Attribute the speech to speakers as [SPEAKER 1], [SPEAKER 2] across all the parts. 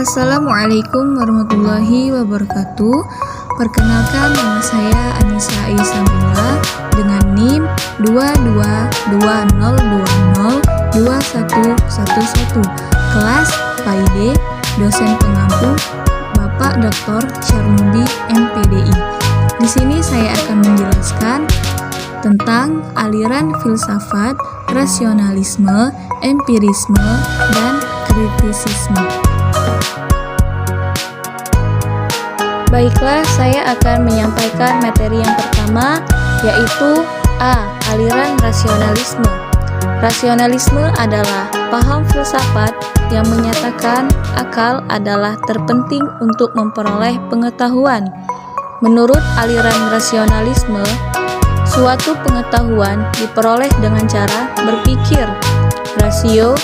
[SPEAKER 1] Assalamualaikum warahmatullahi wabarakatuh. Perkenalkan, nama saya Anissa Aisamila dengan NIM 2220202111, kelas PAID, dosen pengampu Bapak Dr. Syarnubi MPDI. Di sini saya akan menjelaskan tentang aliran filsafat, rasionalisme, empirisme, dan kritisisme. Baiklah, saya akan menyampaikan materi yang pertama, yaitu A. Aliran rasionalisme. Rasionalisme adalah paham filsafat yang menyatakan akal adalah terpenting untuk memperoleh pengetahuan. Menurut aliran rasionalisme, suatu pengetahuan diperoleh dengan cara berpikir. Rasio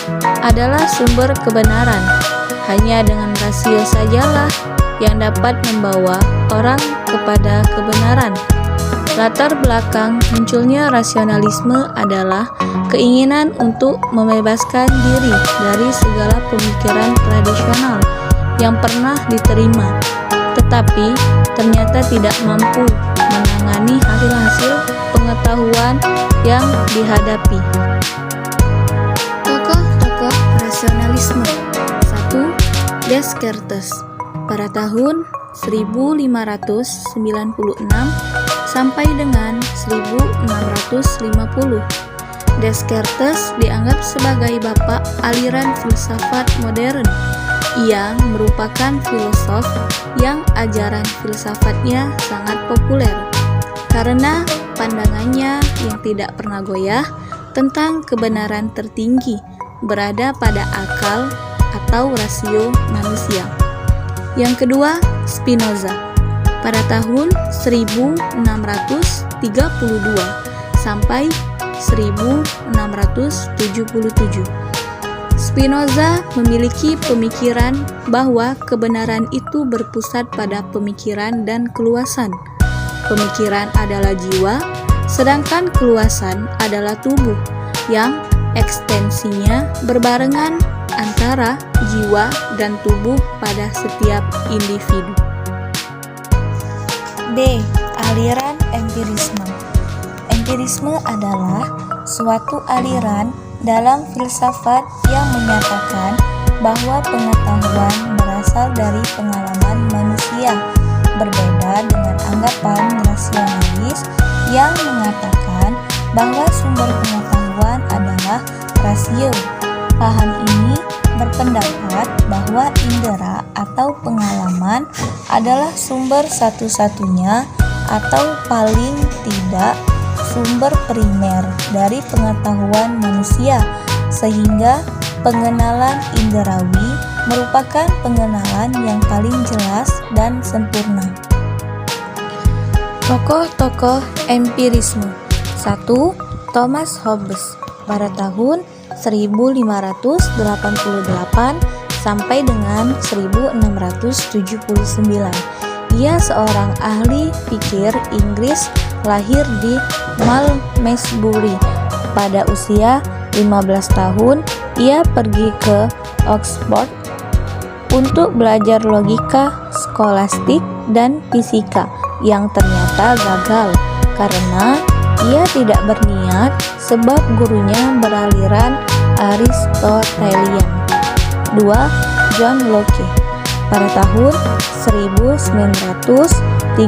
[SPEAKER 1] adalah sumber kebenaran. Hanya dengan rasio sajalah yang dapat membawa orang kepada kebenaran. Latar belakang munculnya rasionalisme adalah keinginan untuk membebaskan diri dari segala pemikiran tradisional yang pernah diterima, tetapi ternyata tidak mampu menangani hasil-hasil pengetahuan yang dihadapi. Tokoh-tokoh rasionalisme. 1. Descartes. Pada tahun 1596 sampai dengan 1650, Descartes dianggap sebagai bapak aliran filsafat modern. Ia merupakan filosof yang ajaran filsafatnya sangat populer karena pandangannya yang tidak pernah goyah tentang kebenaran tertinggi berada pada akal atau rasio manusia. Yang kedua, Spinoza. Pada tahun 1632 sampai 1677, Spinoza memiliki pemikiran bahwa kebenaran itu berpusat pada pemikiran dan keluasan. Pemikiran adalah jiwa, sedangkan keluasan adalah tubuh yang ekstensinya berbarengan antara jiwa dan tubuh pada setiap individu. B. Aliran empirisme. Empirisme adalah suatu aliran dalam filsafat yang menyatakan bahwa pengetahuan berasal dari pengalaman manusia, berbeda dengan anggapan rasionalis yang mengatakan bahwa sumber pengetahuan adalah rasio. Paham ini berpendapat bahwa indera atau pengalaman adalah sumber satu-satunya atau paling tidak sumber primer dari pengetahuan manusia, sehingga pengenalan inderawi merupakan pengenalan yang paling jelas dan sempurna. Tokoh-tokoh empirisme. 1. Thomas Hobbes. Pada tahun 1588 sampai dengan 1679. Ia seorang ahli fikir Inggris, lahir di Malmesbury. Pada usia 15 tahun, ia pergi ke Oxford untuk belajar logika, skolastik, dan fisika yang ternyata gagal karena ia tidak berniat sebab gurunya beraliran Aristotelian. 2. John Locke. Pada tahun 1932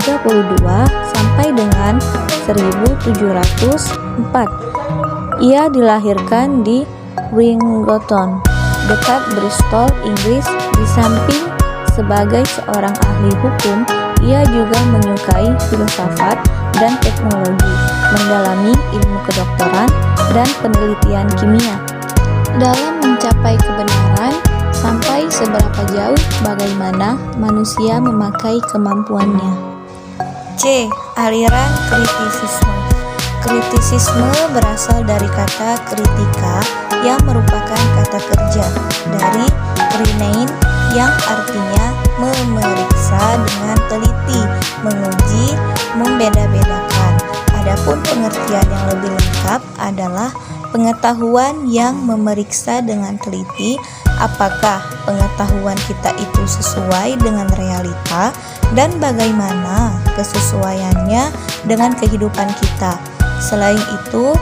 [SPEAKER 1] sampai dengan 1704, ia dilahirkan di Wingleton, dekat Bristol, Inggris. Di samping sebagai seorang ahli hukum, ia juga menyukai filsafat dan teknologi, mendalami ilmu kedokteran dan penelitian kimia. Dalam mencapai kebenaran, sampai seberapa jauh bagaimana manusia memakai kemampuannya. C. Aliran kritisisme. Kritisisme berasal dari kata kritika yang merupakan kata kerja dari krinein yang artinya memeriksa dengan teliti, menguji, membeda-bedakan. Adapun pengertian yang lebih lengkap adalah pengetahuan yang memeriksa dengan teliti apakah pengetahuan kita itu sesuai dengan realita dan bagaimana kesesuaiannya dengan kehidupan kita. Selain itu,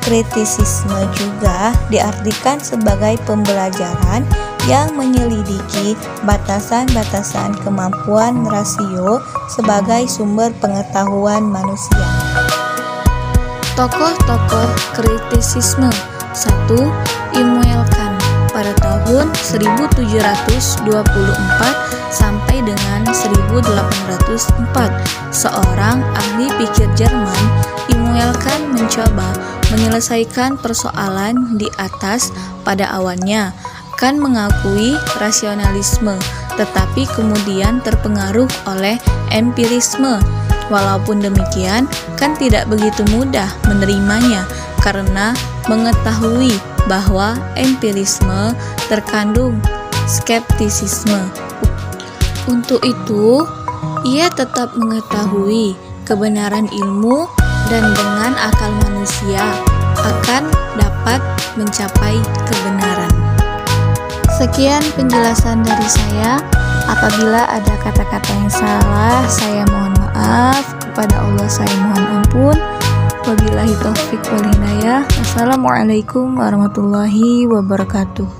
[SPEAKER 1] kritisisme juga diartikan sebagai pembelajaran yang menyelidiki batasan-batasan kemampuan rasio sebagai sumber pengetahuan manusia.
[SPEAKER 2] Tokoh-tokoh kritisisme. 1. Immanuel Kant pada tahun 1724 sampai dengan 1804. Seorang ahli pikir Jerman, Immanuel Kant mencoba menyelesaikan persoalan di atas pada awalnya. Kant mengakui rasionalisme, tetapi kemudian terpengaruh oleh empirisme. Walaupun demikian, Kant tidak begitu mudah menerimanya karena mengetahui bahwa empirisme terkandung skeptisisme. Untuk itu, ia tetap mengetahui kebenaran ilmu dan dengan akal manusia akan dapat mencapai kebenaran. Sekian penjelasan dari saya. Apabila ada kata-kata yang salah, saya mohon maaf. Kepada Allah saya mohon ampun. Wabillahi taufiq wal hidayah. Wassalamualaikum warahmatullahi wabarakatuh.